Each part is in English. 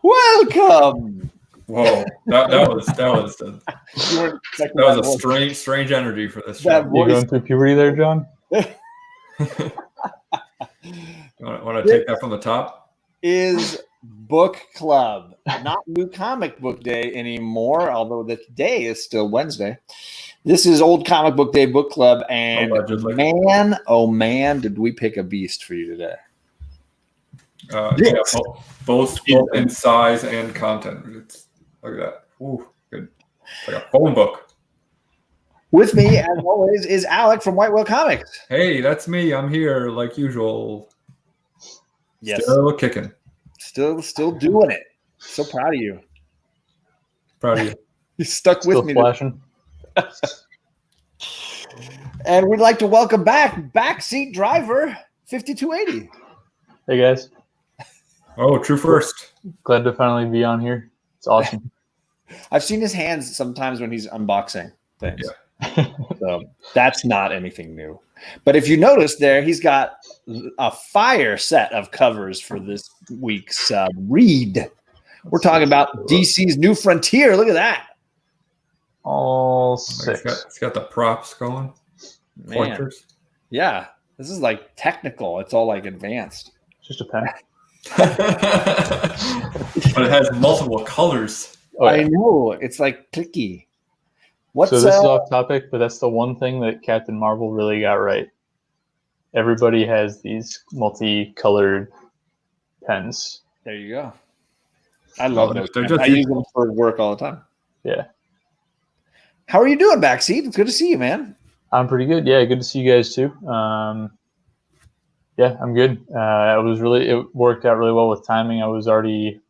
Welcome. Whoa, that was a strange energy for this show. You going through puberty there, John? Want to take that from the top? Is Book Club, not New Comic Book Day anymore, although the day is still Wednesday. This is Old Comic Book Day Book Club, and man, oh man, did we pick a beast for you today. Yeah, both in size and content. Look at that. Ooh, good. It's like a phone book. With me, as always, is Alec from White Whale Comics. Hey, that's me. I'm here like usual. Yes. Still kicking. Still doing it. So proud of you. Proud of you. You stuck with me. Flashing. And we'd like to welcome back BackSeat Driver 5280. Hey guys. Oh, true first. Glad to finally be on here. It's awesome. I've seen his hands sometimes when he's unboxing things. Yeah. So that's not anything new. But if you notice there, he's got a fire set of covers for this week's read. We're talking about DC's New Frontier. Look at that. All six. It's got the props going. Pointers. Yeah. This is like technical. It's all like advanced. Just a pen. But it has multiple colors. Oh, yeah. I know. It's like clicky. So this is off topic, but that's the one thing that Captain Marvel really got right. Everybody has these multicolored pens. There you go. I love those. I use them for work all the time. Yeah. How are you doing, BackSeat? It's good to see you, man. I'm pretty good. Yeah, good to see you guys too. Yeah, I'm good. It worked out really well with timing. I was already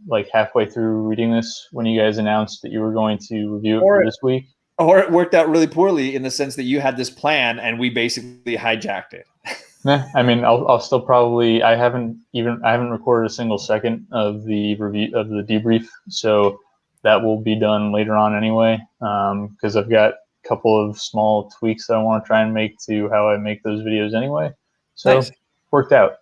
like halfway through reading this when you guys announced that you were going to review it for this week. Or it worked out really poorly in the sense that you had this plan and we basically hijacked it. I mean, I'll still probably. I haven't recorded a single second of the review of the debrief, so that will be done later on anyway. Because I've got a couple of small tweaks that I want to try and make to how I make those videos anyway. So nice. Worked out.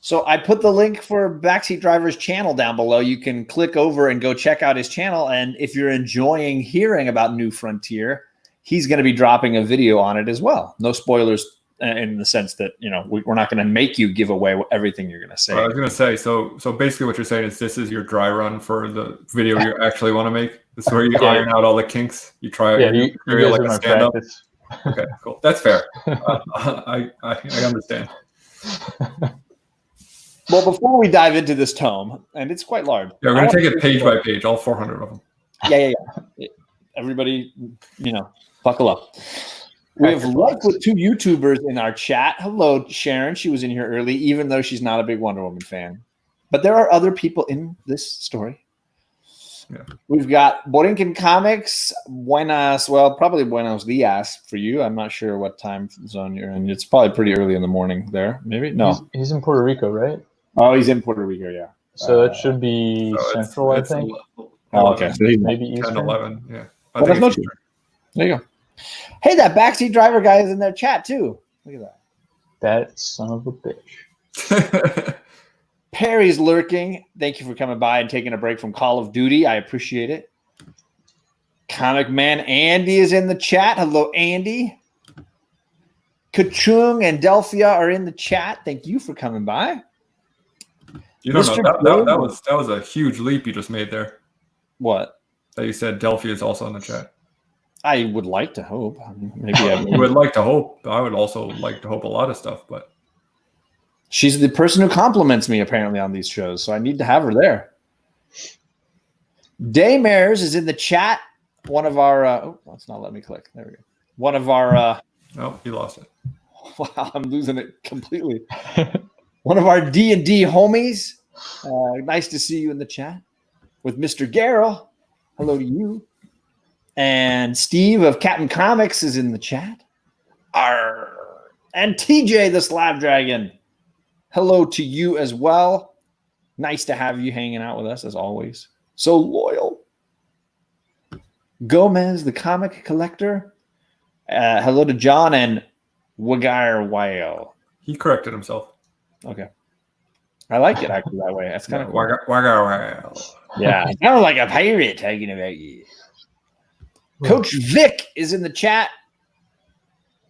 So I put the link for BackSeat Driver's channel down below. You can click over and go check out his channel. And if you're enjoying hearing about New Frontier, he's going to be dropping a video on it as well. No spoilers in the sense that, you know, we're not going to make you give away everything you're going to say. I was going to say, so basically what you're saying is this is your dry run for the video you actually want to make. This is where you iron out all the kinks. You try you like a stand-up. Practice. Okay, cool. That's fair. I understand. Well, before we dive into this tome, and it's quite large. Yeah, we're going to take it page by page, all 400 of them. Yeah. Everybody, buckle up. We have Luck with two YouTubers in our chat. Hello, Sharon. She was in here early, even though she's not a big Wonder Woman fan. But there are other people in this story. Yeah. We've got Borinquen Comics. Probably buenos dias for you. I'm not sure what time zone you're in. It's probably pretty early in the morning there. Maybe? No. He's in Puerto Rico, right? Oh, he's in Puerto Rico, yeah. So that should be Central, I think. Okay. So maybe Eastern. 10, 11, yeah. There you go. Hey, that BackSeat Driver guy is in their chat, too. Look at that. That son of a bitch. Perry's lurking. Thank you for coming by and taking a break from Call of Duty. I appreciate it. Comic Man Andy is in the chat. Hello, Andy. Kachung and Delphia are in the chat. Thank you for coming by. You don't know that was a huge leap you just made there. What? That you said Delphia is also in the chat. I would like to hope. Maybe you would like to hope. I would also like to hope a lot of stuff, but she's the person who compliments me apparently on these shows, so I need to have her there. Daymares is in the chat. One of our let's not let me click. There we go. One of our oh, you lost it. Wow, I'm losing it completely. One of our D&D homies. Nice to see you in the chat. With Mr. Garrell. Hello to you. And Steve of Captain Comics is in the chat. Arr. And TJ the Slab Dragon. Hello to you as well. Nice to have you hanging out with us as always. So loyal. Gomez, the comic collector. Hello to John and Wagire Whale. He corrected himself. Okay. I like it actually that way. That's kind of cool. Wagga. Yeah, I sound like a pirate talking about you. Coach Vic is in the chat.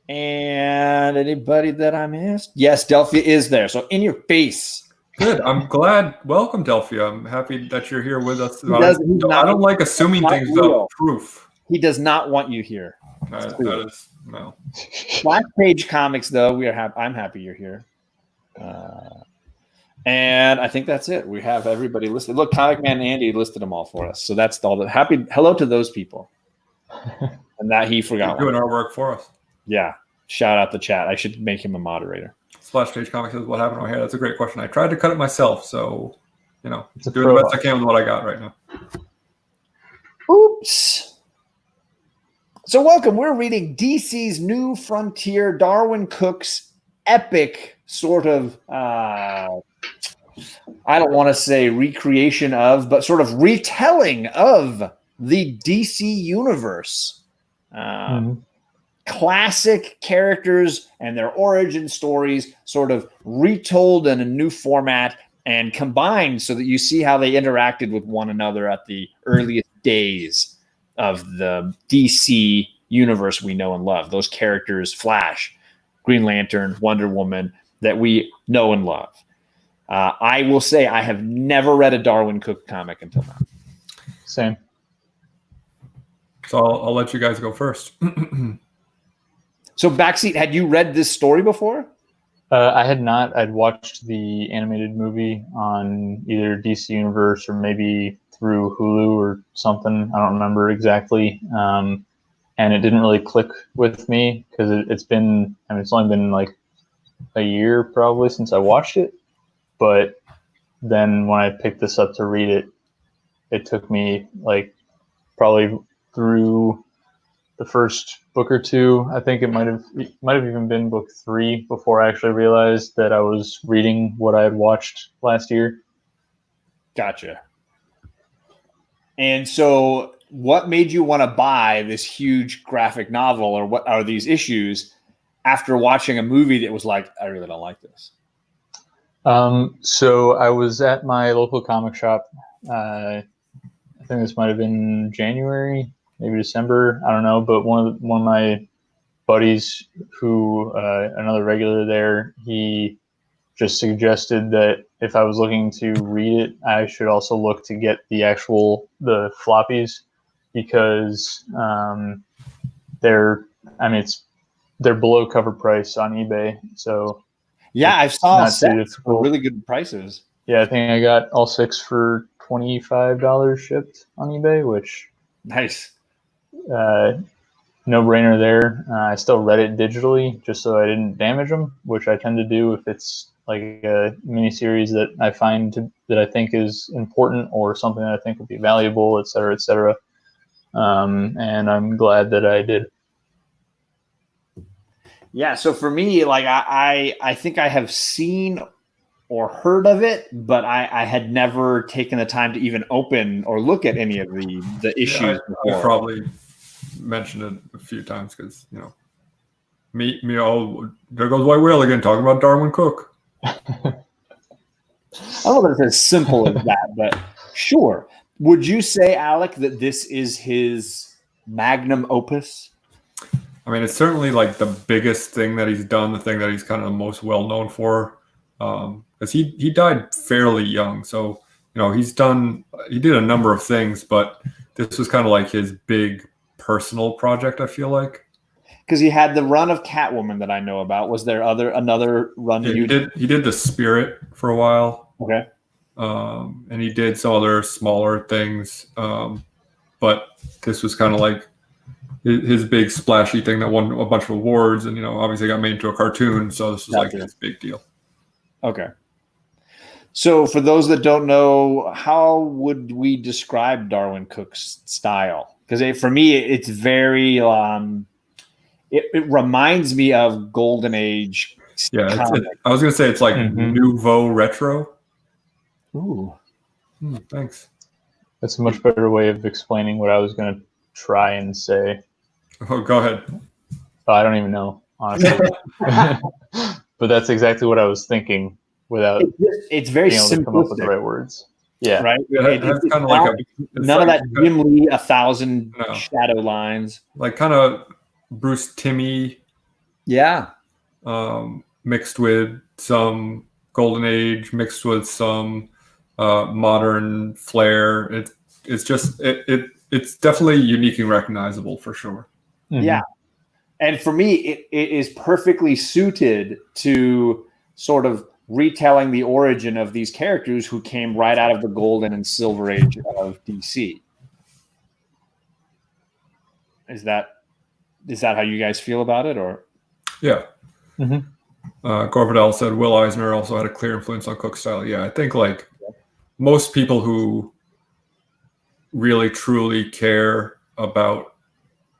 And anybody that I missed? Yes, Delphia is there. So in your face. Good. I'm glad. Welcome, Delphia. I'm happy that you're here with us. I don't like assuming things without proof. He does not want you here. That is no. Black Page Comics, though, we are happy. I'm happy you're here. And I think that's it. We have everybody listed. Look, Comic Man Andy listed them all for us. So that's all the happy. Hello to those people. And that he forgot. You're doing our work for us. Yeah. Shout out the chat. I should make him a moderator. Splash Page Comics says, what happened to my hair? That's a great question. I tried to cut it myself. So, doing the best I can with what I got right now. Oops. So welcome. We're reading DC's New Frontier, Darwyn Cooke's epic sort of, I don't want to say recreation of, but sort of retelling of the DC universe. Classic characters and their origin stories sort of retold in a new format and combined so that you see how they interacted with one another at the earliest days of the DC universe we know and love. Those characters, Flash, Green Lantern, Wonder Woman, that we know and love. I will say I have never read a Darwyn Cooke comic until now. Same. So I'll let you guys go first. So Backseat, had you read this story before? I had not. I'd watched the animated movie on either DC Universe or maybe through Hulu or something. I don't remember exactly. And it didn't really click with me because it's only been like a year probably since I watched it. But then when I picked this up to read it, it took me like probably through the first book or two. I think it might have even been book 3 before I actually realized that I was reading what I had watched last year. Gotcha. And so what made you want to buy this huge graphic novel, or what are these issues, after watching a movie that was like, I really don't like this? So I was at my local comic shop. I think this might have been January, maybe December, I don't know. But one of my buddies, who another regular there, he just suggested that if I was looking to read it, I should also look to get the floppies, because they're below cover price on eBay. So yeah, I saw sets for cool. Really good prices. Yeah, I think I got all 6 for $25 shipped on eBay, which nice. No brainer there. I still read it digitally just so I didn't damage them, which I tend to do if it's like a mini series that I find that I think is important or something that I think would be valuable, et cetera, et cetera. And I'm glad that I did. Yeah, so for me, like I think I have seen or heard of it, but I had never taken the time to even open or look at any of the issues. I probably mentioned it a few times because me there goes White Whale again talking about Darwyn Cooke. I don't know if it's as simple as that, but sure. Would you say, Alec, that this is his magnum opus? I mean, it's certainly like the biggest thing that he's done, the thing that he's kind of the most well known for. Because he died fairly young, so he did a number of things, but this was kind of like his big personal project, I feel like. Because he had the run of Catwoman that I know about. Was there another run? Yeah, he did the Spirit for a while. Okay. And he did some other smaller things, but this was kind of like his big splashy thing that won a bunch of awards, and obviously got made into a cartoon, so this was like his big deal. Okay. So for those that don't know, how would we describe Darwyn Cooke's style? Because for me, it's very it reminds me of Golden Age. Yeah, I was gonna say it's like nouveau retro. Ooh, thanks. That's a much better way of explaining what I was gonna try and say. Oh, go ahead. I don't even know, honestly. But that's exactly what I was thinking without it's very being able to come up with the simplistic, right words. Yeah. right? It's kind of like none of that Jim Lee 1,000 No. shadow lines. Like kind of Bruce Timmey, Yeah. mixed with some Golden Age, mixed with some modern flair. It's definitely unique and recognizable for sure. Mm-hmm. Yeah. And for me, it is perfectly suited to sort of retelling the origin of these characters who came right out of the golden and silver age of DC. Is that how you guys feel about it, or? Yeah. Mm-hmm. Gorvidal said Will Eisner also had a clear influence on Cooke's style. Yeah, I think like most people who really truly care about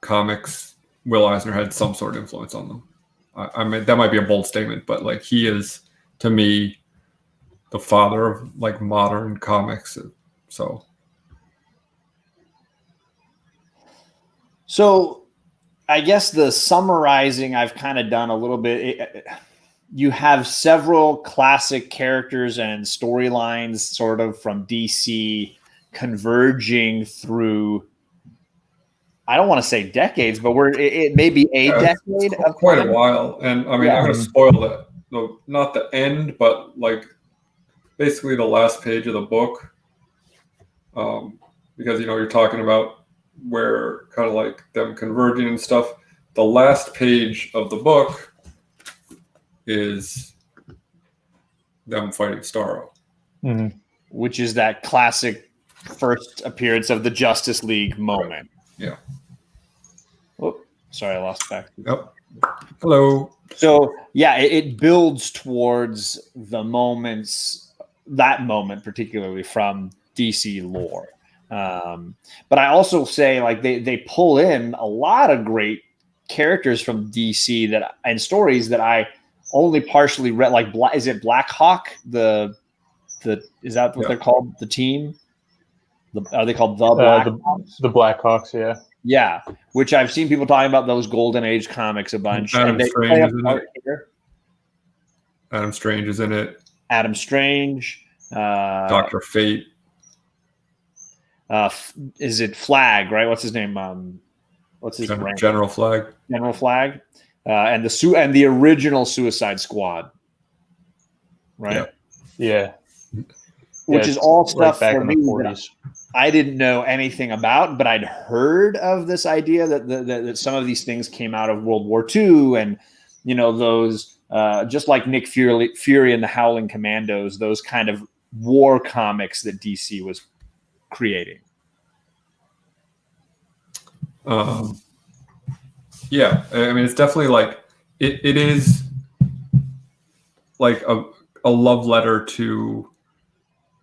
comics, Will Eisner had some sort of influence on them. I mean, that might be a bold statement, but like he is, to me, the father of like modern comics. So I guess the summarizing I've kind of done a little bit. You have several classic characters and storylines sort of from DC converging through, I don't want to say decades, but it may be a decade of quite time. a while. And I mean, I'm going to spoil it. No, not the end, but like basically the last page of the book. Because, you know, you're talking about where kind of like them converging and stuff. The last page of the book is them fighting Starro. Mm-hmm. Which is that classic first appearance of the Justice League moment. Right. Yeah. Oh, sorry, I lost back. Yep. Hello. So yeah, it builds towards that moment particularly from DC lore. But I also say like they pull in a lot of great characters from DC and stories that I only partially read. Like is it Black Hawk? Is that what they're called? The team? Are they called the Black Hawks? The Black Hawks, yeah. Yeah, which I've seen people talking about those Golden Age comics a bunch. Adam Strange is in it. Here. Adam Strange is in it. Adam Strange. Dr. Fate. Is it Flag, right? What's his name? What's his rank? General Flag. General Flag. And the original Suicide Squad. Right? Yeah. Which is all stuff back for in me the 40s. I didn't know anything about, but I'd heard of this idea that some of these things came out of World War II, and you know those just like Nick Fury and the Howling Commandos, those kind of war comics that DC was creating. Yeah, I mean it's definitely like it is like a love letter to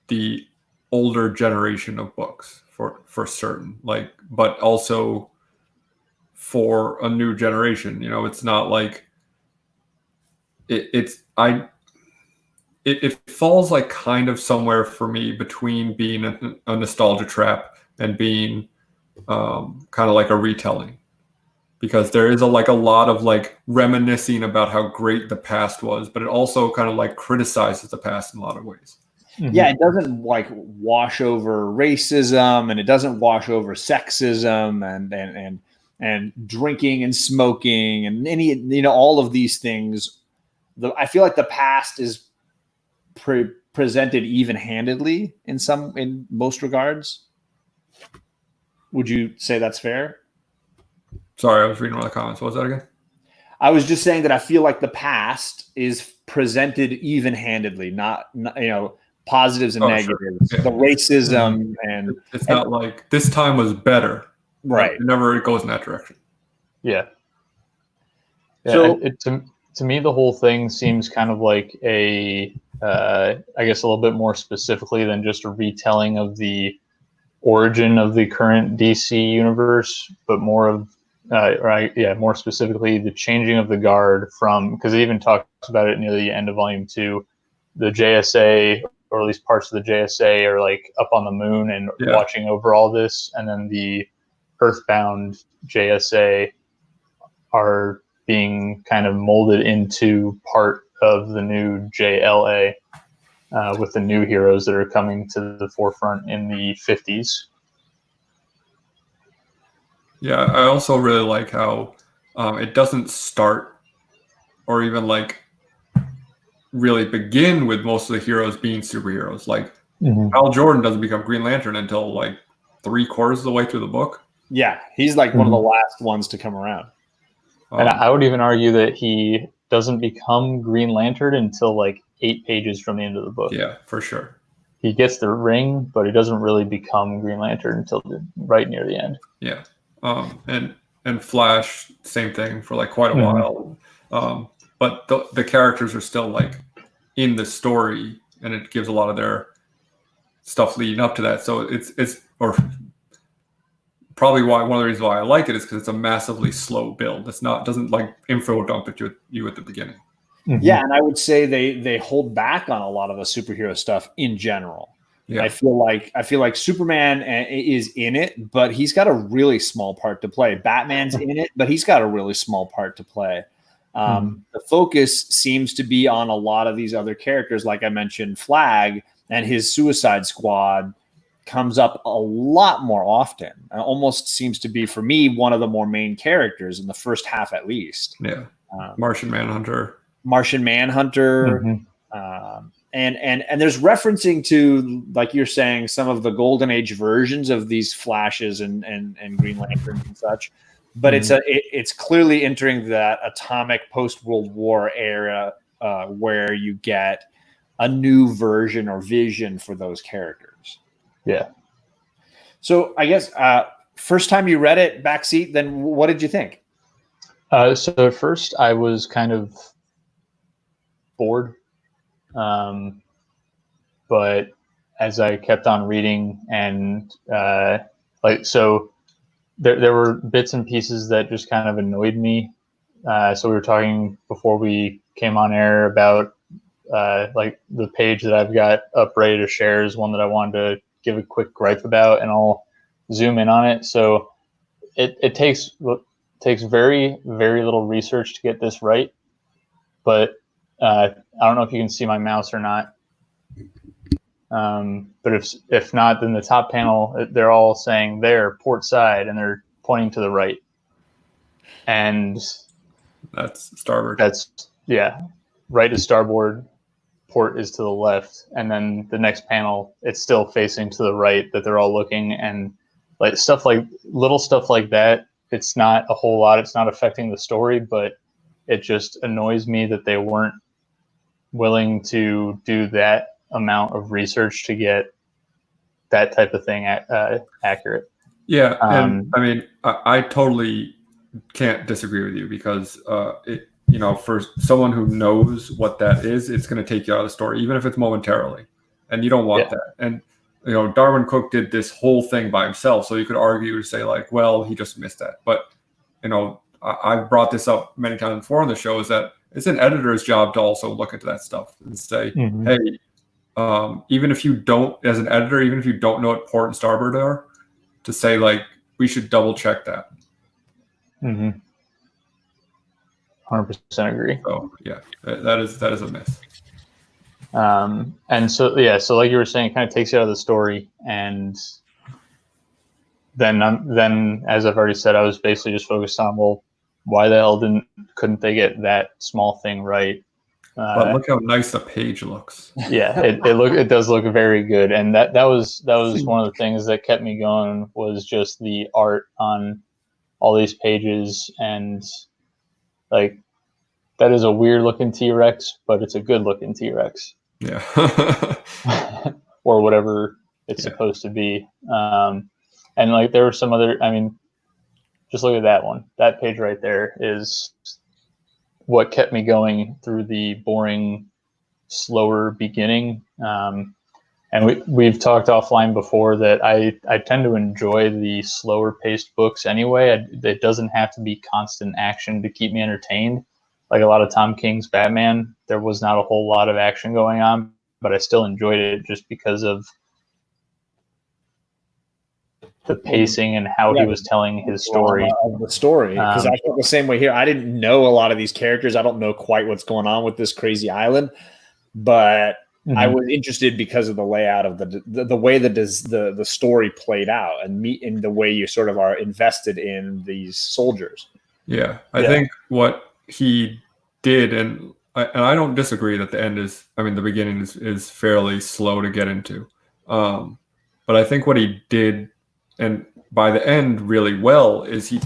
the older generation of books for certain, like, but also for a new generation. You know, it's not like it falls like kind of somewhere for me between being a nostalgia trap and being kind of like a retelling, because there is a lot of like reminiscing about how great the past was, but it also kind of like criticizes the past in a lot of ways. Mm-hmm. Yeah, it doesn't like wash over racism, and it doesn't wash over sexism and drinking and smoking and any, you know, all of these things. I feel like the past is presented even-handedly in most regards. Would you say that's fair? Sorry, I was reading one of the comments. What was that again? I was just saying that I feel like the past is presented even-handedly, not you know, positives and negatives. Sure. Yeah. The racism and it's not like this time was better. Right. It never goes in that direction. Yeah. So to me, the whole thing seems kind of like I guess a little bit more specifically than just a retelling of the origin of the current DC universe, but more of, more specifically the changing of the guard from, because it even talks about it near the end of volume 2, the JSA, or at least parts of the JSA, are like up on the moon and watching over all this, and then the Earthbound JSA are being kind of molded into part of the new JLA with the new heroes that are coming to the forefront in the 50s. Yeah, I also really like how it doesn't start or even like really begin with most of the heroes being superheroes. Like Hal Jordan doesn't become Green Lantern until like 3/4 of the way through the book. Yeah, he's like one of the last ones to come around. And I would even argue that he doesn't become Green Lantern until like 8 pages from the end of the book. Yeah, for sure. He gets the ring, but he doesn't really become Green Lantern until right near the end. Yeah. And Flash, same thing for like quite a while. But the characters are still like in the story, and it gives a lot of their stuff leading up to that. So it's or probably why one of the reasons why I like it is because it's a massively slow build. Doesn't like info dump at you at the beginning. Yeah, and I would say they hold back on a lot of the superhero stuff in general. Yeah. I feel like Superman is in it, but he's got a really small part to play. Batman's in it, but he's got a really small part to play. The focus seems to be on a lot of these other characters, like I mentioned, Flag and his Suicide Squad comes up a lot more often. It almost seems to be, for me, one of the more main characters in the first half, at least. Yeah, Martian Manhunter, and there's referencing to, like you're saying, some of the Golden Age versions of these Flashes and Green Lanterns and such. But it's clearly entering that atomic post-World War era where you get a new version or vision for those characters. Yeah. So I guess first time you read it, BackSeat, then what did you think? So at first I was kind of bored. But as I kept on reading and there were bits and pieces that just kind of annoyed me. So we were talking before we came on air about like the page that I've got up ready to share is one that I wanted to give a quick gripe about, and I'll zoom in on it. So it takes very, very little research to get this right, but I don't know if you can see my mouse or not. But if not, then the top panel, they're all saying they're port side and they're pointing to the right. And that's starboard. Right is starboard, port is to the left. And then the next panel, it's still facing to the right, that they're all looking, and like little stuff like that. It's not a whole lot. It's not affecting the story, but it just annoys me that they weren't willing to do that amount of research to get that type of thing accurate. Yeah, and I mean, I totally can't disagree with you because for someone who knows what that is, it's going to take you out of the story, even if it's momentarily, and you don't want that. And Darwyn Cooke did this whole thing by himself, so you could argue to say like, well, he just missed that. But I've brought this up many times before on the show, is that it's an editor's job to also look into that stuff and say, hey, even if you don't, as an editor, even if you don't know what port and starboard are, to say like, we should double check that. 100% agree. So yeah, that is a miss. And so like you were saying, it kind of takes you out of the story, and then as I've already said, I was basically just focused on, well, why the hell couldn't they get that small thing right? But look how nice the page looks. Yeah, it does look very good, and that was one of the things that kept me going, was just the art on all these pages, and like that is a weird looking T-Rex, but it's a good looking T-Rex. Yeah. Or whatever it's supposed to be. And like there were some other, I mean, just look at that one. That page right there is what kept me going through the boring, slower beginning. And we've talked offline before that I tend to enjoy the slower paced books anyway. It doesn't have to be constant action to keep me entertained. Like a lot of Tom King's Batman, there was not a whole lot of action going on, but I still enjoyed it just because of the pacing and how he was telling his story. Of the story, because I felt the same way here. I didn't know a lot of these characters. I don't know quite what's going on with this crazy island, but I was interested because of the layout of the way that the story played out, and in the way you sort of are invested in these soldiers. Yeah, I think what he did, and I don't disagree that the end is, I mean, the beginning is fairly slow to get into, but I think what he did, and by the end really well, is he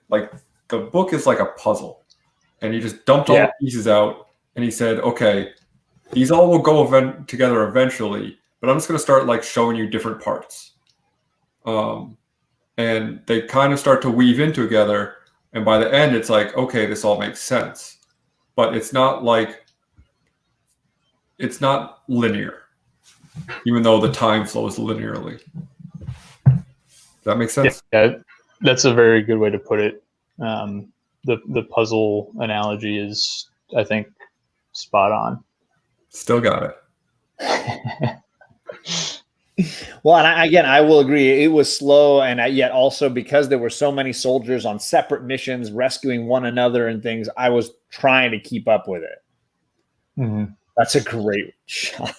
like the book is like a puzzle, and he just dumped all the pieces out, and he said, okay, these all will go together eventually, but I'm just going to start like showing you different parts, and they kind of start to weave in together, and by the end it's like, okay, this all makes sense, but it's not linear, even though the time flows linearly. Does that make sense? Yeah, that's a very good way to put it. The puzzle analogy is, I think, spot on. Still got it. Well, and I will agree. It was slow, and yet also because there were so many soldiers on separate missions, rescuing one another and things, I was trying to keep up with it. Mm-hmm. That's a great shot.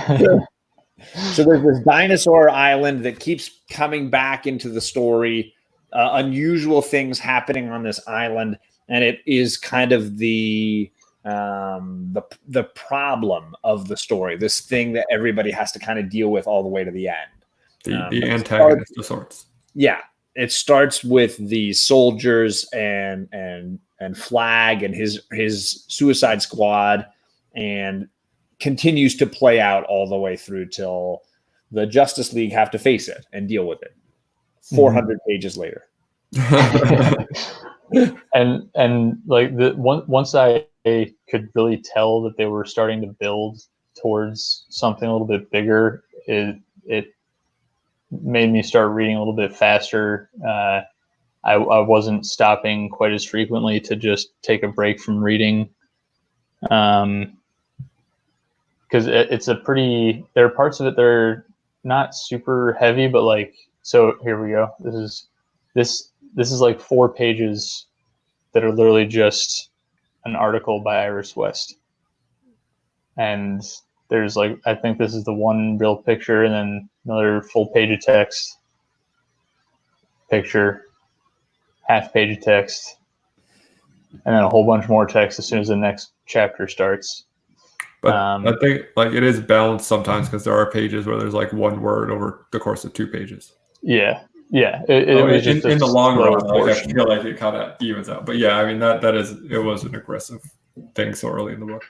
So there's this dinosaur island that keeps coming back into the story. Unusual things happening on this island, and it is kind of the problem of the story. This thing that everybody has to kind of deal with all the way to the end. The antagonist of sorts. Yeah, it starts with the soldiers and Flag and his Suicide Squad, and continues to play out all the way through till the Justice League have to face it and deal with it 400 pages later. and like once I could really tell that they were starting to build towards something a little bit bigger, it made me start reading a little bit faster. I wasn't stopping quite as frequently to just take a break from reading. Because it's a pretty, there are parts of it that are not super heavy, but like, so here we go. This is like 4 pages that are literally just an article by Iris West. And there's like, I think this is the one real picture, and then another full page of text, picture, half page of text, and then a whole bunch more text as soon as the next chapter starts. But I think like it is balanced sometimes, because there are pages where there's like one word over the course of 2 pages. Yeah. It was just in the long run, like, I feel like it kind of evens out. But yeah, I mean it was an aggressive thing so early in the book.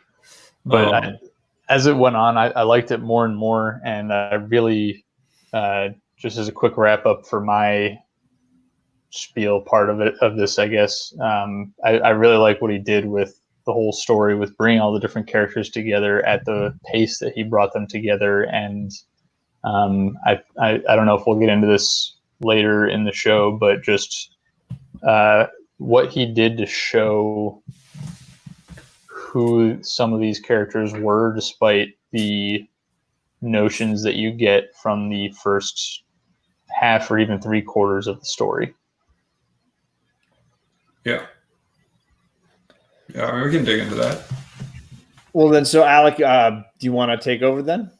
But as it went on, I liked it more and more, and I really, just as a quick wrap up for my spiel part of this, I guess, I really like what he did with the whole story, with bringing all the different characters together at the pace that he brought them together. And I don't know if we'll get into this later in the show, but just what he did to show who some of these characters were, despite the notions that you get from the first half or even 3/4 of the story. Yeah, I mean, we can dig into that. Well, then, so Alec, do you want to take over then?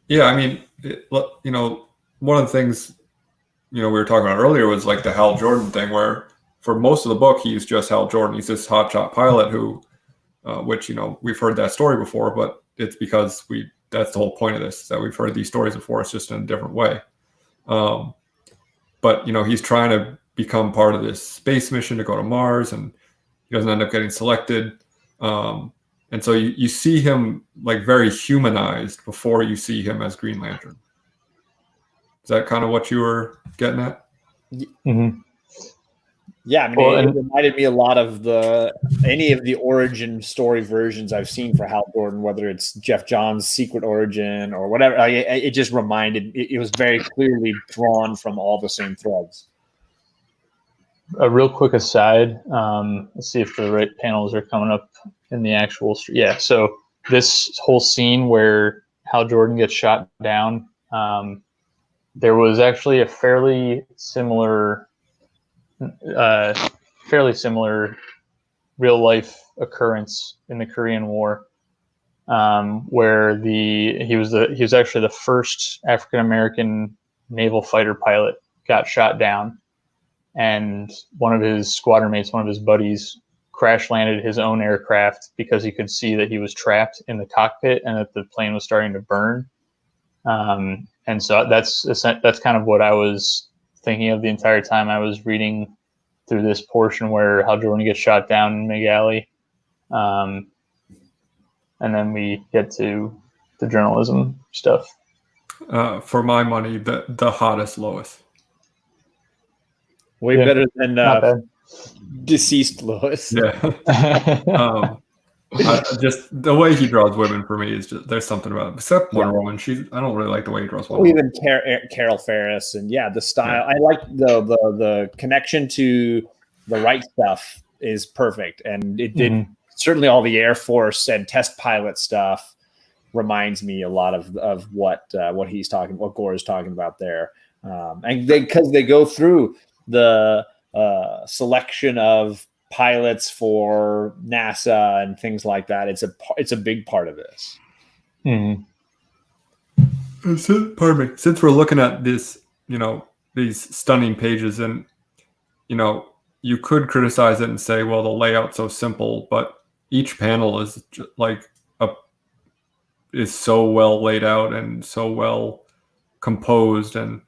Yeah, I mean, one of the things, we were talking about earlier was like the Hal Jordan thing, where for most of the book, he's just Hal Jordan. He's this hotshot pilot who, which, we've heard that story before, but it's because that's the whole point of this, that we've heard these stories before. It's just in a different way. But, he's trying to become part of this space mission to go to Mars, and he doesn't end up getting selected. And so you see him like very humanized before you see him as Green Lantern. Is that kind of what you were getting at? Mm-hmm. Yeah, I mean, it reminded me a lot of any of the origin story versions I've seen for Hal Jordan, whether it's Jeff Johns' Secret Origin or whatever. It just reminded, it was very clearly drawn from all the same threads. A real quick aside, let's see if the right panels are coming up in the actual. Yeah, so this whole scene where Hal Jordan gets shot down, There was actually a fairly similar real life occurrence in the Korean War, where he was actually the first African American naval fighter pilot got shot down, and one of his squadron mates, one of his buddies, crash landed his own aircraft because he could see that he was trapped in the cockpit and that the plane was starting to burn. And so that's kind of what I was thinking of the entire time I was reading through this portion where Hal Jordan gets shot down in McGalley. And then we get to the journalism stuff. For my money, the hottest Lois. Way better than deceased Lois. Yeah. Just the way he draws women for me is just there's something about it. Except Wonder Woman. I don't really like the way he draws Wonder Woman. Even Carol Ferris and the style. Yeah. I like the connection to the right stuff is perfect, and it did certainly all the Air Force and test pilot stuff reminds me a lot of what he's talking, what Gore is talking about there, and because they go through the selection of pilots for NASA and things like that. It's a big part of this. Pardon me. Since we're looking at this, these stunning pages, and you could criticize it and say, well, the layout's so simple, but each panel is is so well laid out and so well composed, and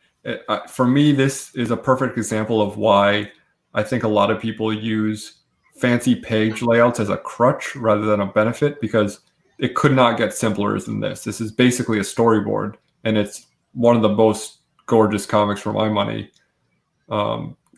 for me, this is a perfect example of why I think a lot of people use fancy page layouts as a crutch rather than a benefit, because it could not get simpler than this. This is basically a storyboard, and it's one of the most gorgeous comics for my money.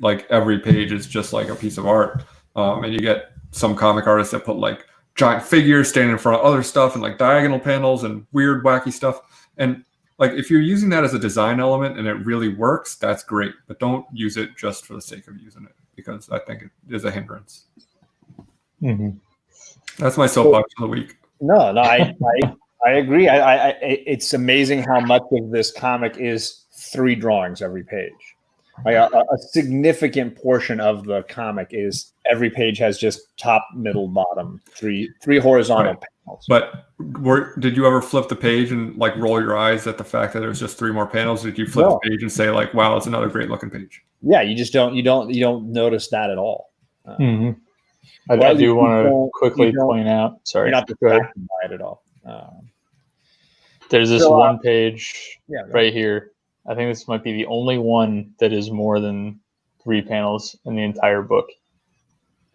Like every page is just like a piece of art. And you get some comic artists that put like giant figures standing in front of other stuff and like diagonal panels and weird, wacky stuff. And like, if you're using that as a design element and it really works, that's great. But don't use it just for the sake of using it, because I think it is a hindrance. That's my soapbox for the week. No, I agree. It's amazing how much of this comic is 3 drawings every page. Like a significant portion of the comic is every page has just top, middle, bottom, three horizontal panels. But did you ever flip the page and like roll your eyes at the fact that there's just 3 more panels? Did you flip the page and say like, "Wow, it's another great looking page"? Yeah, you just don't notice that at all. I do want to quickly point out. Sorry, you're not distracted by it at all. There's this one page right here. I think this might be the only one that is more than 3 panels in the entire book,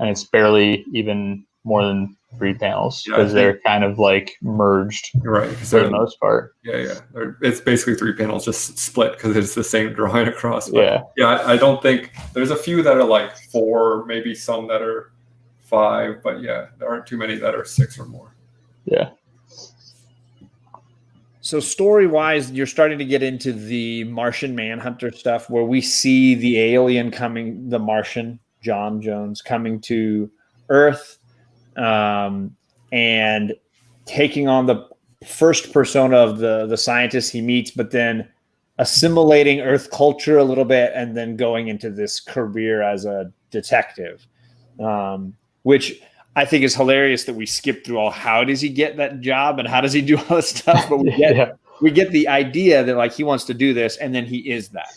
and it's barely even more than 3 panels because they're kind of like merged, right? For the most part. Yeah. It's basically 3 panels just split because it's the same drawing across. But I don't think there's a few that are like 4, maybe some that are 5, but there aren't too many that are 6 or more. Yeah. So story-wise, you're starting to get into the Martian Manhunter stuff where we see the alien coming, the Martian, John Jones, coming to Earth and taking on the first persona of the scientist he meets, but then assimilating Earth culture a little bit and then going into this career as a detective, which I think is hilarious that we skip through all how does he get that job and how does he do all this stuff, but we get the idea that like he wants to do this and then he is that,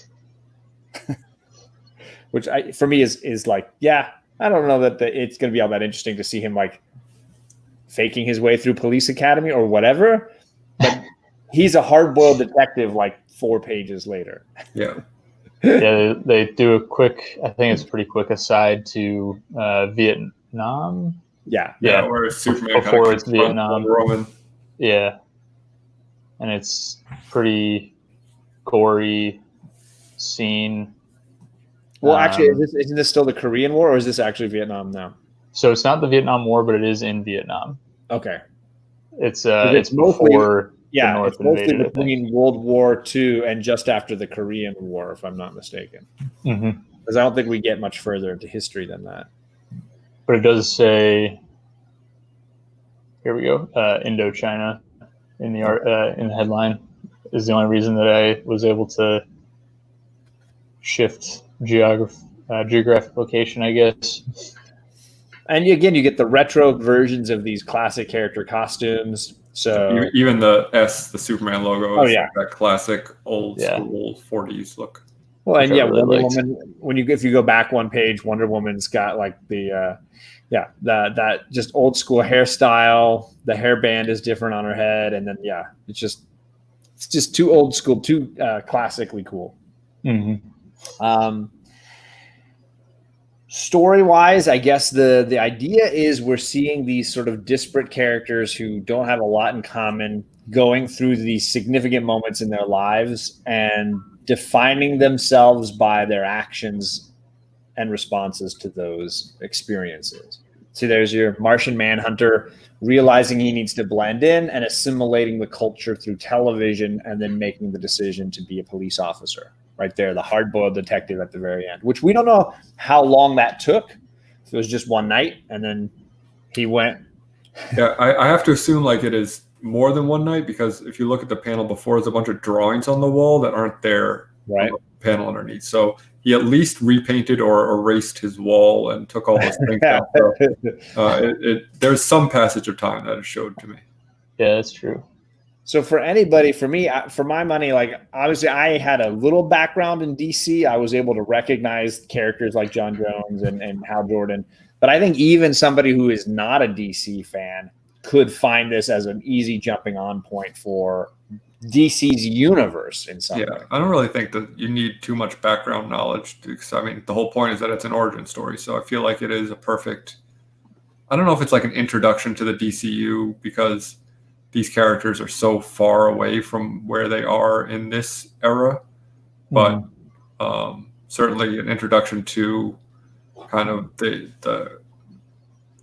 which for me is like, I don't know that it's going to be all that interesting to see him like faking his way through police academy or whatever, but he's a hard-boiled detective like 4 pages later. They do a quick, I think it's pretty quick aside to Vietnam. Where Superman before it's Vietnam. Roman. Yeah, and it's pretty gory scene. Well, actually, isn't this still the Korean War, or is this actually Vietnam now? So it's not the Vietnam War, but it is in Vietnam. Okay, it's before the North it's mostly invaded, between World War II and just after the Korean War, if I'm not mistaken. Because I don't think we get much further into history than that. But it does say, here we go, Indochina in the headline. is the only reason that I was able to shift geographic location, I guess. And again, you get the retro versions of these classic character costumes. So even the Superman logo is that classic old school 40s look. Well, and really Wonder liked. Woman. If you go back one page, Wonder Woman's got like the that just old school hairstyle. The hairband is different on her head, and then it's just too old school, too classically cool. Mm-hmm. Story-wise, I guess the idea is we're seeing these sort of disparate characters who don't have a lot in common going through these significant moments in their lives and defining themselves by their actions and responses to those experiences. So there's your Martian Manhunter realizing he needs to blend in and assimilating the culture through television and then making the decision to be a police officer. Right there, the hard-boiled detective at the very end, which we don't know how long that took. If it was just one night and then he went. Yeah, I have to assume like it is more than one night, because if you look at the panel before, there's a bunch of drawings on the wall that aren't there on the panel underneath. So he at least repainted or erased his wall and took all those things out. So, there's some passage of time that it showed to me. Yeah, that's true. So for anybody, for me, for my money, like obviously I had a little background in DC. I was able to recognize characters like John Jones and Hal Jordan. But I think even somebody who is not a DC fan could find this as an easy jumping on point for DC's universe in some way. I don't really think that you need too much background knowledge. Because, I mean, the whole point is that it's an origin story. So I feel like it is a perfect, I don't know if it's like an introduction to the DCU, because these characters are so far away from where they are in this era, but certainly an introduction to kind of the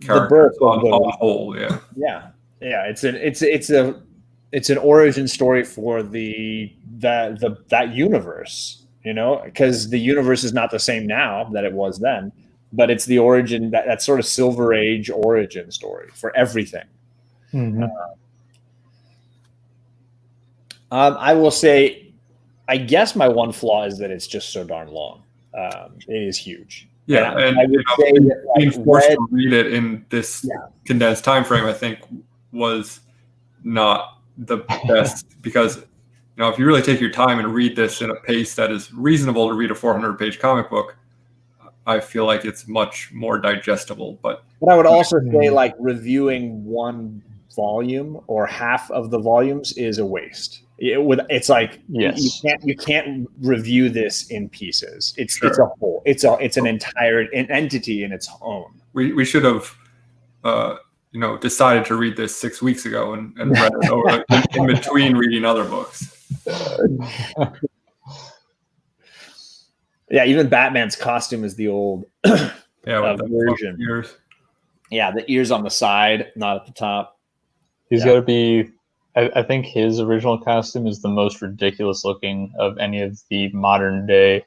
characters on the whole. It's an origin story for that universe, because the universe is not the same now that it was then, but it's the origin, that sort of Silver Age origin story for everything. Mm-hmm. I will say, I guess my one flaw is that it's just so darn long. It is huge. Yeah, and I would say that being forced to read it in this condensed time frame, I think, was not the best, because if you really take your time and read this in a pace that is reasonable to read a 400-page comic book, I feel like it's much more digestible. But I would also say, like, reviewing one volume or half of the volumes is a waste. It's like you can't review this in pieces. It's a whole. It's an entire entity in its own. We should have decided to read this 6 weeks ago and read it over in between reading other books. Yeah, even Batman's costume is the old version. Ears. Yeah, the ears on the side, not at the top. He's got to be. I think his original costume is the most ridiculous looking of any of the modern day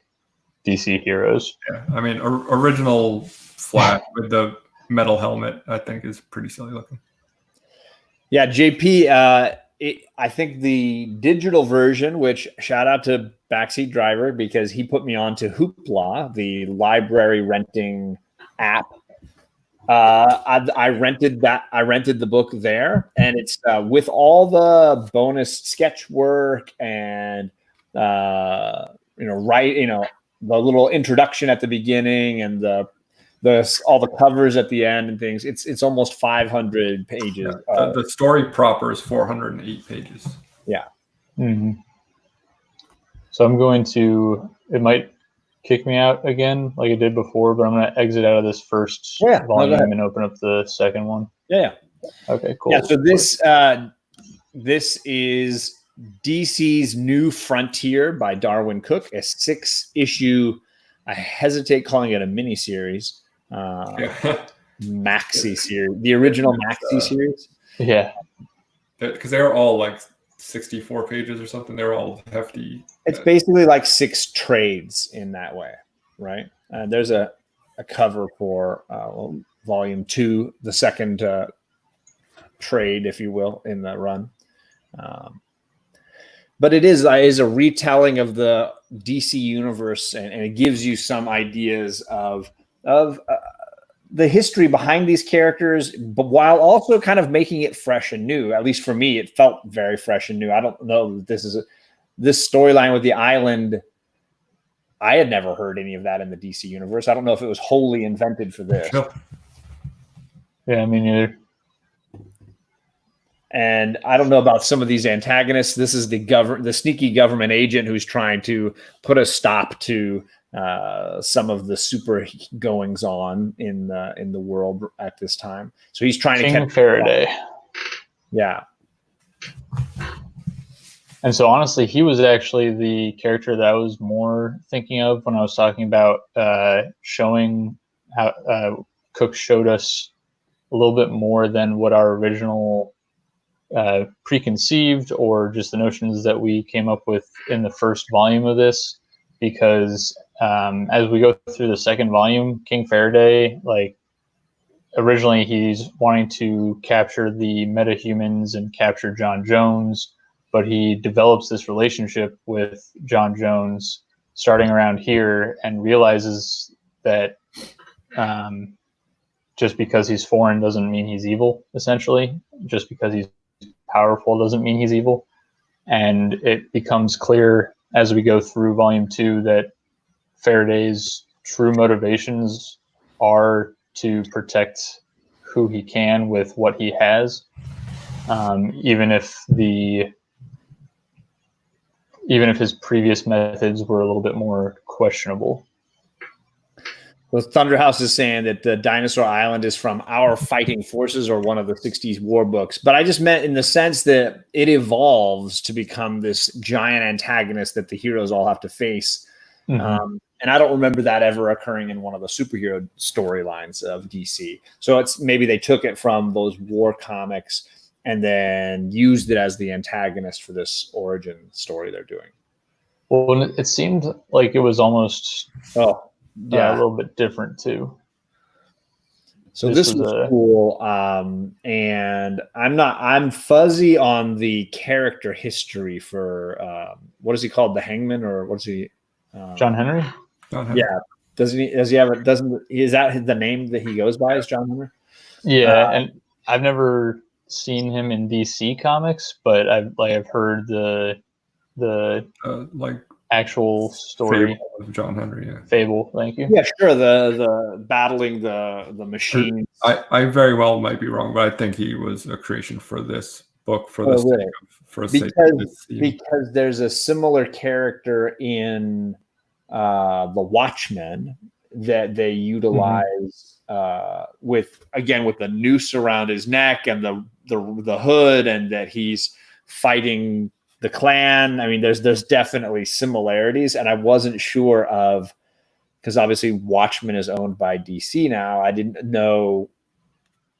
DC heroes. Yeah, I mean, original flat with the metal helmet, I think, is pretty silly looking. Yeah, JP. I think the digital version, which shout out to BackSeat Driver, because he put me on to Hoopla, the library renting app. I rented that. I rented the book there, and it's with all the bonus sketch work and the little introduction at the beginning and all the covers at the end and things. It's almost 500 pages. Yeah, the story proper is 408 pages. Yeah. Mm-hmm. So I'm going to. It might kick me out again like it did before, but I'm going to exit out of this first volume and open up the second one. Yeah. Okay, cool. Yeah, so this is DC's New Frontier by Darwyn Cooke, a 6-issue, I hesitate calling it a miniseries, maxi series, the original maxi series. Yeah. Because they're all like 64 pages or something. They're all hefty. It's basically like 6 trades in that way, right? There's a cover for volume 2, the second trade, if you will, in the run. but it is a retelling of the DC universe, and it gives you some ideas of the history behind these characters, but while also kind of making it fresh and new. At least for me, it felt very fresh and new. I don't know if this storyline with the island. I had never heard any of that in the DC universe. I don't know if it was wholly invented for this. Sure. Yeah, me neither. And I don't know about some of these antagonists. This is the sneaky government agent who's trying to put a stop to some of the super goings on in the world at this time. So he's trying to King Faraday. Yeah. And so honestly, he was actually the character that I was more thinking of when I was talking about showing how Cooke showed us a little bit more than what our original preconceived or just the notions that we came up with in the first volume of this. Because as we go through the second volume, King Faraday, like originally he's wanting to capture the metahumans and capture John Jones, but he develops this relationship with John Jones starting around here and realizes that just because he's foreign doesn't mean he's evil, essentially. Just because he's powerful doesn't mean he's evil. And it becomes clear as we go through volume 2 that Faraday's true motivations are to protect who he can with what he has, even if his previous methods were a little bit more questionable. Well, Thunderhouse is saying that the Dinosaur Island is from Our Fighting Forces or one of the 60s war books. But I just meant in the sense that it evolves to become this giant antagonist that the heroes all have to face. Mm-hmm. And I don't remember that ever occurring in one of the superhero storylines of DC. So it's maybe they took it from those war comics and then used it as the antagonist for this origin story they're doing. Well, it seemed like it was almost... yeah, a little bit different too. So this was cool. And I'm fuzzy on the character history for what is he called? The Hangman, or what's he? John Henry? Yeah. Is that the name that he goes by, is John Henry? Yeah. And I've never seen him in DC comics, but I've heard the actual story Fable of John Henry. Yeah. Fable, thank you. Yeah, sure. The battling the machine. I very well might be wrong, but I think he was a creation for this book because there's a similar character in the Watchmen that they utilize with the noose around his neck and the hood, and that he's fighting the Klan. I mean, there's definitely similarities, and I wasn't sure of, because obviously Watchmen is owned by DC now. I didn't know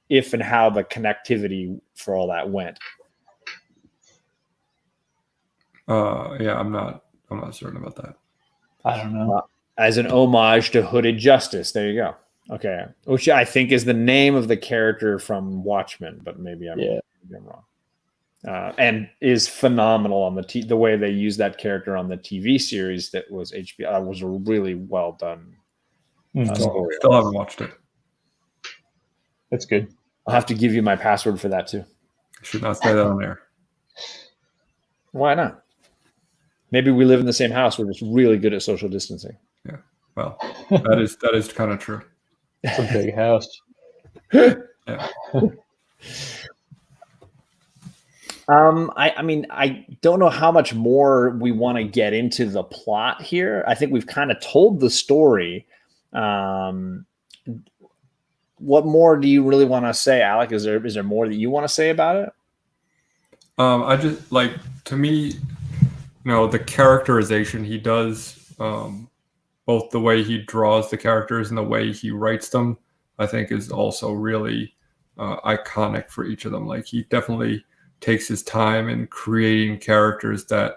if and how the connectivity for all that went. Yeah, I'm not certain about that. I don't know. As an homage to Hooded Justice. There you go. Okay. Which I think is the name of the character from Watchmen, but maybe I'm wrong. And is phenomenal on the way they use that character on the TV series that was HBO. Was a really well done story. Still haven't watched it. That's good. I'll have to give you my password for that too. I should not say that on air. Why not? Maybe we live in the same house. We're just really good at social distancing. Yeah. Well, that is kind of true. It's a big house. Yeah. I mean, I don't know how much more we want to get into the plot here. I think we've kind of told the story. What more do you really want to say, Alec? Is there more that you want to say about it? I just to me, the characterization he does, both the way he draws the characters and the way he writes them, I think is also really iconic for each of them. Like, he definitely takes his time in creating characters that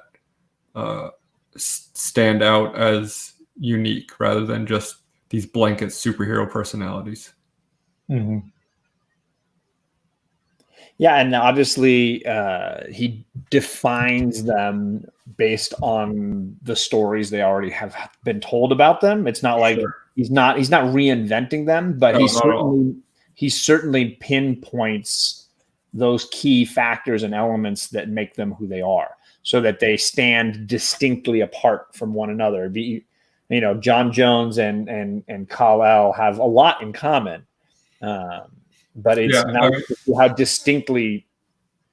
stand out as unique rather than just these blanket superhero personalities. Mm-hmm. Yeah, and obviously he defines them based on the stories they already have been told about them. It's not like Sure. he's not reinventing them, but No, not at all. he certainly pinpoints those key factors and elements that make them who they are, so that they stand distinctly apart from one another. John Jones and Kal-El have a lot in common. But it's nice to see how distinctly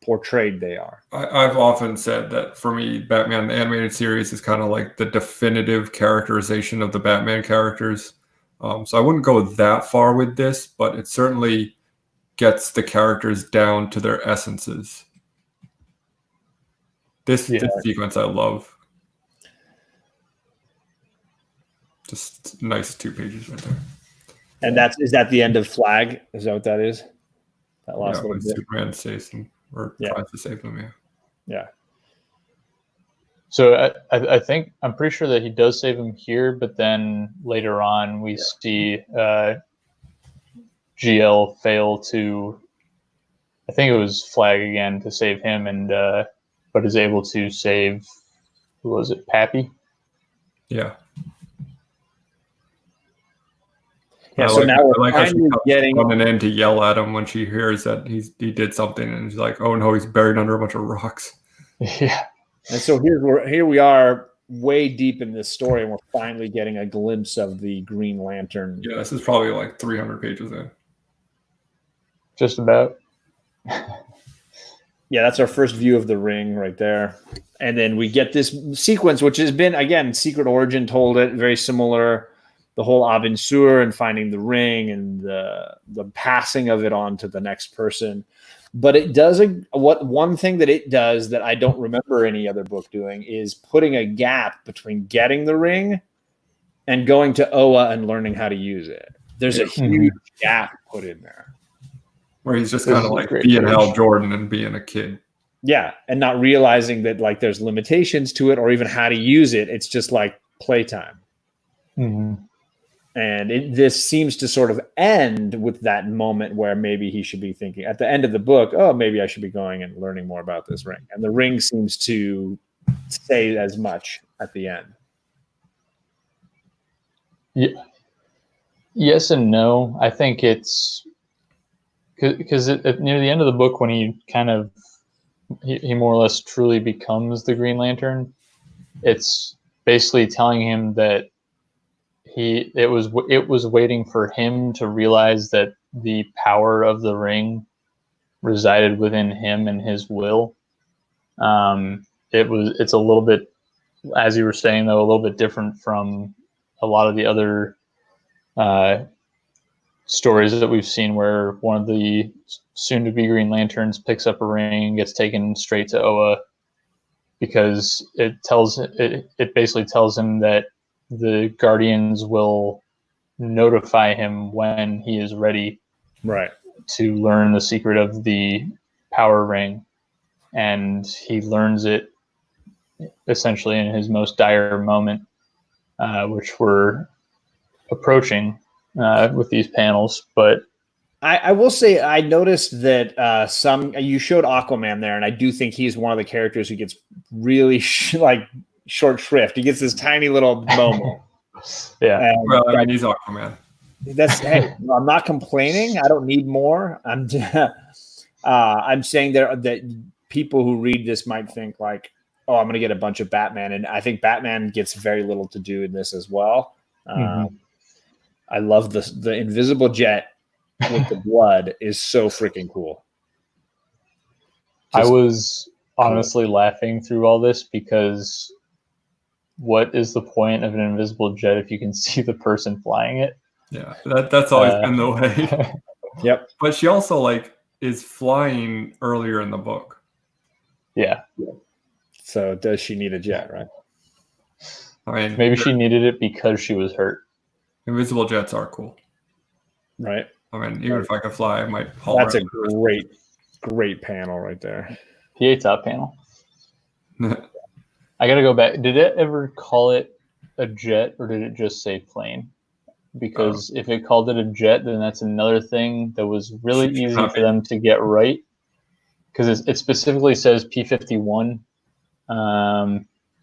portrayed they are. I've often said that for me, Batman the animated series is kind of like the definitive characterization of the Batman characters. So I wouldn't go that far with this, but it certainly gets the characters down to their essences. This sequence I love. Just nice 2 pages right there. And is that the end of Flag? Is that what that is? That last little bit. Superman saves them or tries to save them. Yeah. So I think I'm pretty sure that he does save him here, but then later on we see GL fail to, I think it was Flag again, to save him, and but is able to save, who was it, Pappy? Yeah. Yeah, so now we're finally getting coming in to yell at him when she hears that he did something, and she's like, "Oh no, he's buried under a bunch of rocks." Yeah. And so here we are, way deep in this story, and we're finally getting a glimpse of the Green Lantern. Yeah, this is probably like 300 pages in. Just about. Yeah, that's our first view of the ring right there. And then we get this sequence, which has been, again, Secret Origin told it, very similar. The whole Avin Sur and finding the ring and the passing of it on to the next person. But it does one thing that it does that I don't remember any other book doing is putting a gap between getting the ring and going to Oa and learning how to use it. There's a huge gap put in there. Where he's just kind of like being Hal Jordan and being a kid. Yeah, and not realizing that like there's limitations to it or even how to use it. It's just like playtime. Mm-hmm. And this seems to sort of end with that moment where maybe he should be thinking at the end of the book, oh, maybe I should be going and learning more about this ring. And the ring seems to say as much at the end. Yeah. Yes and no. I think it's because near the end of the book, when he kind of he more or less truly becomes the Green Lantern, it's basically telling him that it was waiting for him to realize that the power of the ring resided within him and his will. It's a little bit, as you were saying though, a little bit different from a lot of the other stories that we've seen where one of the soon-to-be Green Lanterns picks up a ring and gets taken straight to Oa because it basically tells him that the Guardians will notify him when he is ready, right, to learn the secret of the power ring, and he learns it essentially in his most dire moment, which we're approaching with these panels. But I will say I noticed that you showed Aquaman there, and I do think he's one of the characters who gets really short shrift. He gets this tiny little moment. Yeah. Well, I mean, he's Aquaman. Hey, I'm not complaining. I don't need more. I'm saying that people who read this might think like, oh, I'm going to get a bunch of Batman. And I think Batman gets very little to do in this as well. I love the invisible jet with the blood is so freaking cool. I was honestly laughing through all this because what is the point of an invisible jet if you can see the person flying it? Yeah, that's always been the way. Yep. But she also is flying earlier in the book. Yeah. So does she need a jet, right? I mean, maybe she needed it because she was hurt. Invisible jets are cool. Right. I mean, even if I could fly, I might haul That's a around. great panel right there. PA top panel. I got to go back. Did it ever call it a jet or did it just say plane? Because if it called it a jet, then that's another thing that was really easy for them to get right. because it specifically says P-51.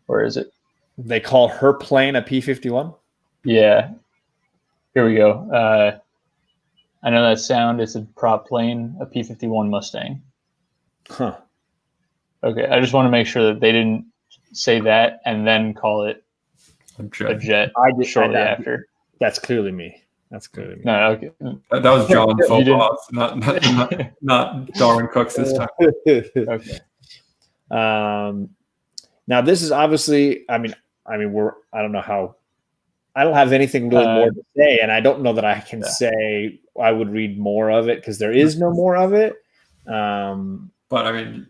Where is it? They call her plane a P-51? Yeah. Here we go. I know that sound. It's a prop plane, a P-51 Mustang. Huh. Okay, I just want to make sure that they didn't say that and then call it a jet shortly after. That's clearly me. That's clearly me. No, okay. That was John You didn't- Fobos, not Darwyn Cooke's this time. Okay. Now this is obviously, I mean, I don't know how, I don't have anything really more to say, and I don't know that I can say I would read more of it because there is no more of it. But I mean,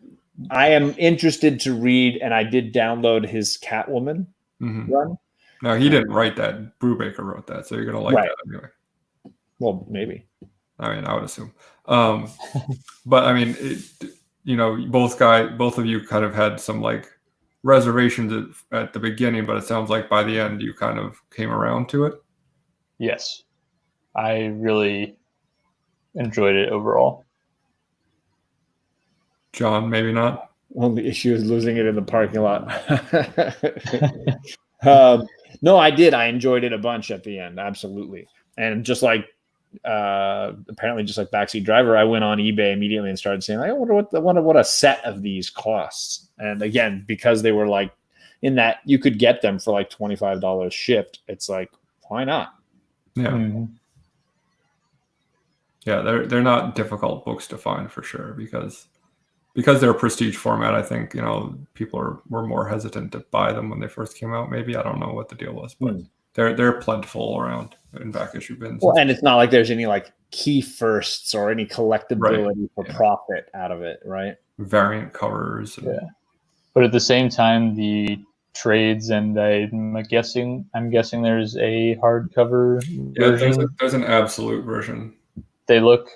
I am interested to read, and I did download his Catwoman run. No, he didn't write that. Brubaker wrote that, so you're gonna like that anyway. Well, maybe. I mean, I would assume. But I mean, both of you kind of had some like reservations at the beginning, but it sounds like by the end you kind of came around to it. Yes, I really enjoyed it overall. John, maybe not. Well, the issue is losing it in the parking lot. No, I did. I enjoyed it a bunch at the end. Absolutely. And just like, apparently just like BackSeat Driver, I went on eBay immediately and started saying, I wonder what a set of these costs. And again, because they were like in that you could get them for like $25 shipped. It's like, why not? Yeah. Mm-hmm. Yeah. They're not difficult books to find for sure because they're a prestige format. I think, people were more hesitant to buy them when they first came out. Maybe, I don't know what the deal was, but they're plentiful around in back issue bins. Well, and it's not like there's any like key firsts or any collectability for profit out of it, right? Variant covers. But at the same time, the trades, and I'm guessing there's a hardcover version. There's an absolute version. They look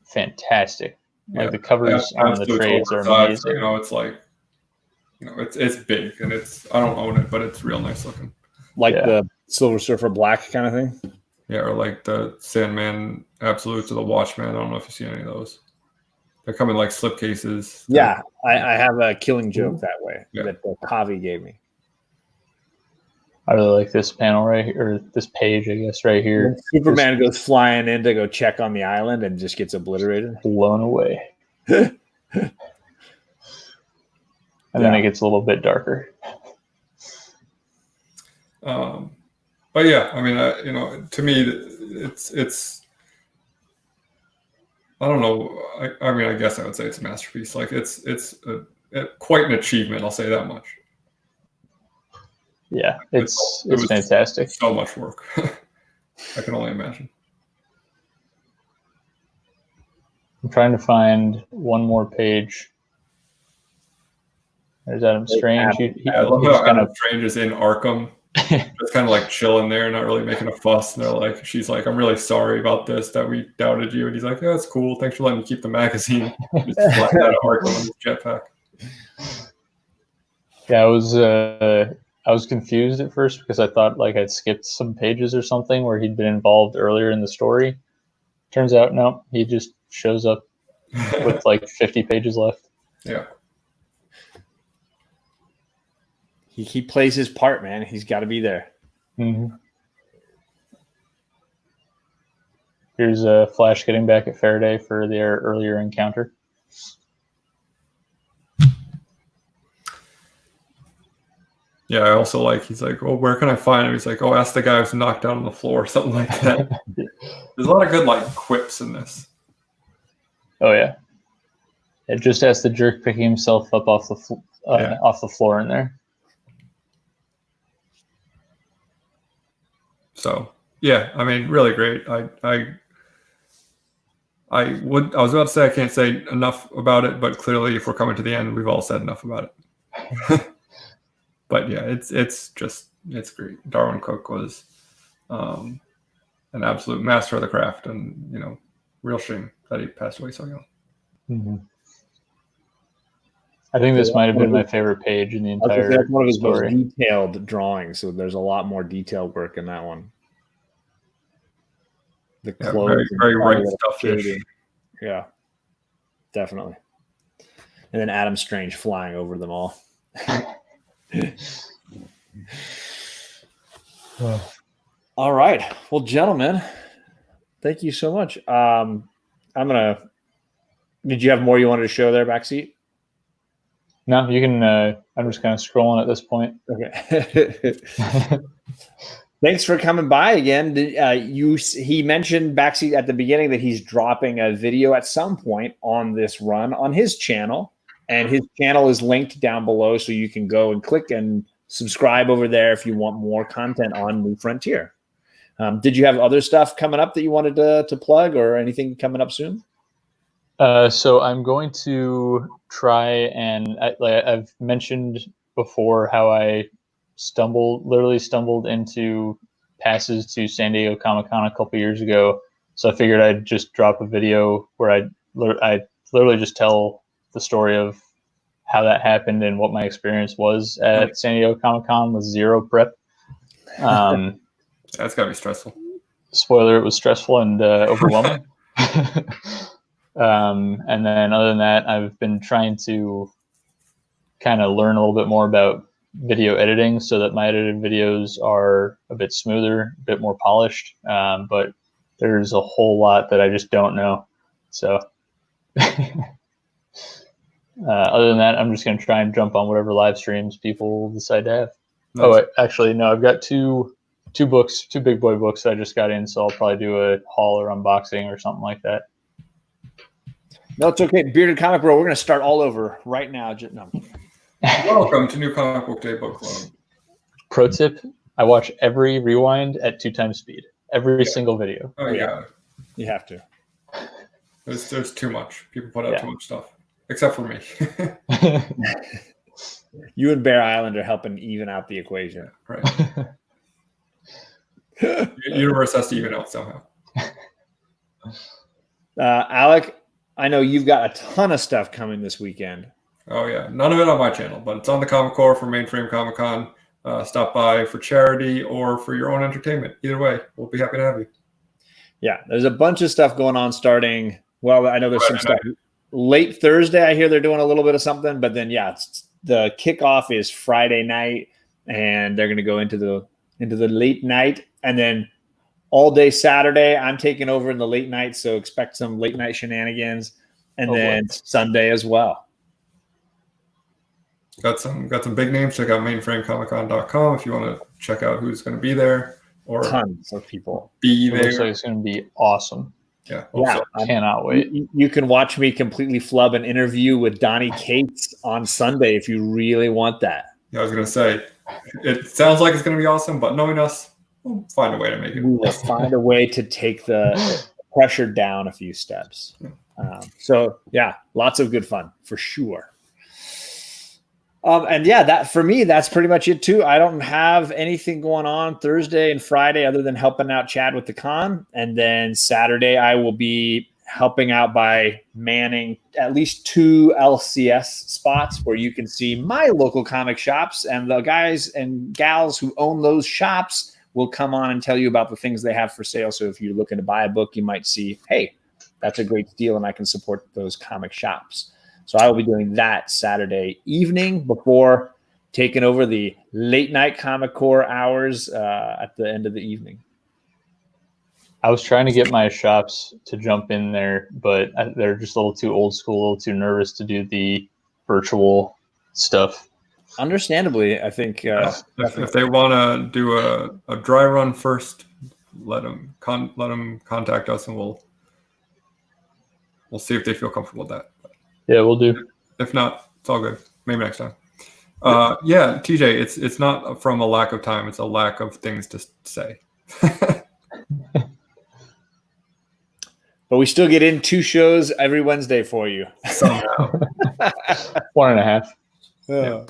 fantastic. Like the covers on the trades are amazing. It's like, it's big and I don't own it, but it's real nice looking. Like the Silver Surfer Black kind of thing. Yeah, or like the Sandman Absolutes or the Watchman. I don't know if you see any of those. They come in like slipcases. Yeah, I have a Killing Joke that way that Kavi gave me. I really like this panel right here, or this page, I guess, right here. When Superman goes flying in to go check on the island and just gets obliterated. Blown away. And then it gets a little bit darker. But yeah, I mean, to me, it's. I don't know. I mean, I guess I would say it's a masterpiece. Like it's quite an achievement. I'll say that much. Yeah, it's fantastic. So much work. I can only imagine. I'm trying to find one more page. There's Adam Strange. I love how Adam Strange is in Arkham. Just kind of like chilling there, not really making a fuss. And she's like, I'm really sorry about this, that we doubted you. And he's like, yeah, that's cool. Thanks for letting me keep the magazine. Just flying out of Arkham on his jetpack. Yeah, I was confused at first because I thought like I'd skipped some pages or something where he'd been involved earlier in the story. Turns out, no, he just shows up with like 50 pages left. Yeah. He plays his part, man. He's got to be there. Mm-hmm. Here's Flash getting back at Faraday for their earlier encounter. Yeah, I also like, he's like, well, where can I find him? He's like, oh, ask the guy who's knocked down on the floor, something like that. There's a lot of good like quips in this. Oh yeah. It just has the jerk picking himself up off the floor in there. So yeah, I mean, really great. I was about to say I can't say enough about it, but clearly, if we're coming to the end, we've all said enough about it. But yeah, it's great. Darwyn Cooke was an absolute master of the craft, and real shame that he passed away so young. Mm-hmm. I think this might have been my favorite page in the entire that's one of his story. most detailed drawings, so there's a lot more detailed work in that one. The clothes, very right stuff. Yeah, definitely. and then Adam Strange flying over them all. All right. Well, gentlemen, thank you so much. Did you have more you wanted to show there, Backseat? No, you can. I'm just kind of scrolling at this point. Okay. Thanks for coming by again. He mentioned Backseat at the beginning that he's dropping a video at some point on this run on his channel, and his channel is linked down below, so you can go and click and subscribe over there if you want more content on New Frontier. Did you have other stuff coming up that you wanted to plug, or anything coming up soon? So I'm going to try, and I've mentioned before how I literally stumbled into passes to San Diego Comic-Con a couple years ago. So I figured I'd just drop a video where I literally just tell the story of how that happened and what my experience was at San Diego Comic-Con with zero prep. That's gotta be stressful. Spoiler, it was stressful and overwhelming. And then other than that, I've been trying to kind of learn a little bit more about video editing so that my edited videos are a bit smoother, a bit more polished. But there's a whole lot that I just don't know. So other than that, I'm just going to try and jump on whatever live streams people decide to have. Nice. Actually, no, I've got two books, two big boy books that I just got in. So I'll probably do a haul or unboxing or something like that. No, it's okay. Bearded Comic Bro, we're going to start all over right now. No. Welcome to New Comic Book Day Book Club. Pro tip, I watch every rewind at 2x speed. Every single video. Oh, yeah. You have to. There's too much. People put out too much stuff. Except for me. You and Bear Island are helping even out the equation. Right. Universe has to even out somehow. Alec, I know you've got a ton of stuff coming this weekend. Oh, yeah. None of it on my channel, but it's on the Comic Core for Mainframe Comic-Con. Stop by for charity or for your own entertainment. Either way, we'll be happy to have you. Yeah, there's a bunch of stuff going on starting. Well, I know there's some stuff. Late Thursday, I hear they're doing a little bit of something, but then, the kickoff is Friday night, and they're going to go into the late night, and then all day Saturday, I'm taking over in the late night, so expect some late night shenanigans, and then Sunday as well. Got some big names. Check out mainframecomiccon.com if you want to check out who's going to be there. Or tons of people. It looks like it's going to be awesome. Yeah. I cannot wait. You can watch me completely flub an interview with Donnie Cates on Sunday if you really want that. Yeah, I was going to say, it sounds like it's going to be awesome, but knowing us, we'll find a way to make it. We will find a way to take the pressure down a few steps. So, lots of good fun for sure. That for me, that's pretty much it too. I don't have anything going on Thursday and Friday other than helping out Chad with the con. And then Saturday, I will be helping out by manning at least 2 LCS spots where you can see my local comic shops, and the guys and gals who own those shops will come on and tell you about the things they have for sale. So if you're looking to buy a book, you might see, hey, that's a great deal and I can support those comic shops. So I will be doing that Saturday evening before taking over the late night Comic Core hours at the end of the evening. I was trying to get my shops to jump in there, but they're just a little too old school, a little too nervous to do the virtual stuff. Understandably, I think. If they want to do a dry run first, let them contact us, and we'll see if they feel comfortable with that. Yeah, we'll do. If not, it's all good. Maybe next time. TJ, it's not from a lack of time. It's a lack of things to say. But we still get in 2 shows every Wednesday for you. Somehow. 1.5. Yeah.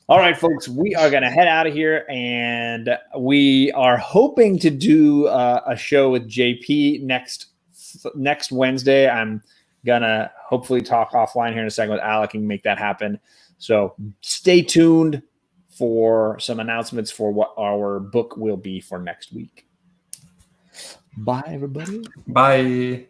All right, folks, we are going to head out of here, and we are hoping to do a show with JP next Wednesday. I'm going to hopefully talk offline here in a second with Alec and make that happen. So stay tuned for some announcements for what our book will be for next week. Bye, everybody. Bye.